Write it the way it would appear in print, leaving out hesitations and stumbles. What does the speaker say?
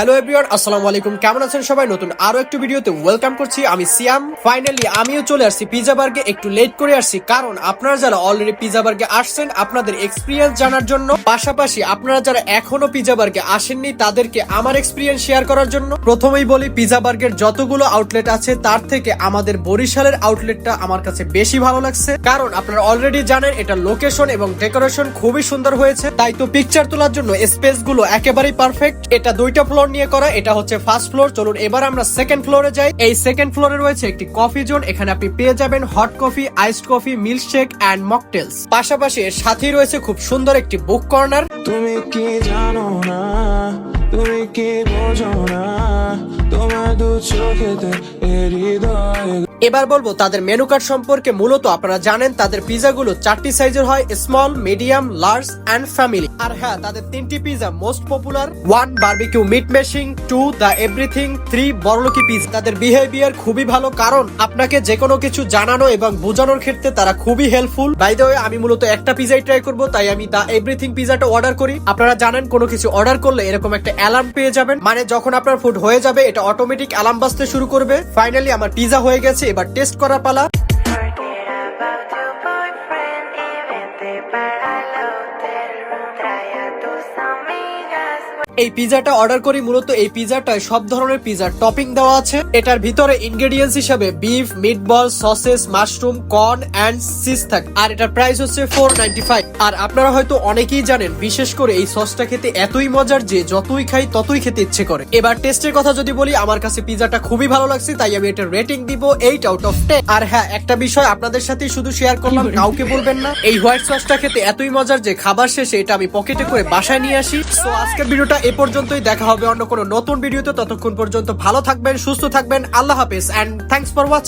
Hello everyone, আসসালামু আলাইকুম। কেমন আছেন সবাই? নতুন আরো একটু ভিডিওতে ওয়েলকাম করছি। আমি সিয়াম। ফাইনালি আমিও চলে আসছি পিজা বার্গে। একটু লেট করে আসছি কারণ আপনারা যারা অলরেডি পিজা বার্গে আসছেন আপনাদের এক্সপিরিয়েন্স জানার জন্য, পাশাপাশি আপনারা যারা এখনো পিজা বার্গে আসেননি তাদেরকে আমার এক্সপিরিয়েন্স শেয়ার করার জন্য। প্রথমেই বলি, পিজা বার্গের যতগুলো আউটলেট আছে তার থেকে আমাদের বরিশালের আউটলেটটা আমার কাছে বেশি ভালো লাগছে, কারণ আপনারা অলরেডি জানেন এটা লোকেশন এবং ডেকোরেশন খুবই সুন্দর হয়েছে। তাই তো পিকচার তোলার জন্য স্পেস গুলো একেবারেই পারফেক্ট। এটা দুইটা ফ্লোর নিয়ে করা, এটা হচ্ছে ফার্স্ট ফ্লোর। চলুন এবার আমরা সেকেন্ড ফ্লোরে যাই। এই সেকেন্ড ফ্লোরে রয়েছে একটি কফি জোন। এখানে আপনি পেয়ে যাবেন hot coffee, iced coffee, milkshake and mocktails. পাশাপাশি এর সাথেই রয়েছে খুব সুন্দর একটি বুক কর্নার। তুমি কি জানো না, তুমি কি বোঝো না, তোমার দু চোখেতে হৃদয়। এবার বলবো তাদের মেনু কার্ড সম্পর্কে। মূলত আপনারা জানেন তাদের পিজা গুলো 4টি সাইজের হয়, small, medium, large and family. আর হ্যাঁ, তাদের 3টি pizza most popular: 1 barbecue meat mashing, 2 the everything, 3 বড়লোকি পিজা। তাদের বিহেভিয়ার খুবই ভালো, কারণ আপনাকে যে কোনো কিছু জানানো এবং বোঝানোর ক্ষেত্রে তারা খুবই হেল্পফুল। বাই দ্য ওয়ে, আমি মূলত একটা পিজাই ট্রাই করব, তাই আমি দ্য এভরিথিং পিজাটা অর্ডার করি। আপনারা জানেন কোনো কিছু অর্ডার করলে এরকম একটা অ্যালার্ম পেয়ে যাবেন, মানে যখন আপনার ফুড হয়ে যাবে এটা অটোমেটিক অ্যালার্ম বাজতে শুরু করবে। ফাইনালি আমার পিজা হয়ে গেছে, এবার টেস্ট করার পালা। এই পিজাটা অর্ডার করি। মূলত এই পিজাটায় সব ধরনের পিজার টপিং দেওয়া আছে। এটার ভিতরে ইনগ্রেডিয়েন্টস হিসেবে beef, meatball, sausage, mushroom, corn and cheese থাকে। আর এটার প্রাইস হচ্ছে 4.95। আর আপনারা হয়তো অনেকেই জানেন, বিশেষ করে এই সসটা খেতে এতই মজার যে যতই খাই ততই খেতে ইচ্ছে করে। এবার টেস্টের কথা যদি বলি, আমার কাছে পিজাটা খুবই ভালো লাগছে, তাই আমি এটা রেটিং দিব 8 আউট অফ 10। আর হ্যাঁ, একটা বিষয় আপনাদের সাথে শুধু শেয়ার করলাম, কাউকে বলবেন না। এই হোয়াইট সসটা খেতে এতই মজার যে খাবার শেষে এটা আমি পকেটে করে বাসায় নিয়ে আসি। সো আজকের ভিডিওটা এ পর্যন্তই। দেখা হবে অন্য কোনো নতুন ভিডিওতে। ততক্ষণ পর্যন্ত ভালো থাকবেন, সুস্থ থাকবেন। আল্লাহ হাফেজ এন্ড থ্যাঙ্কস ফর ওয়াচিং।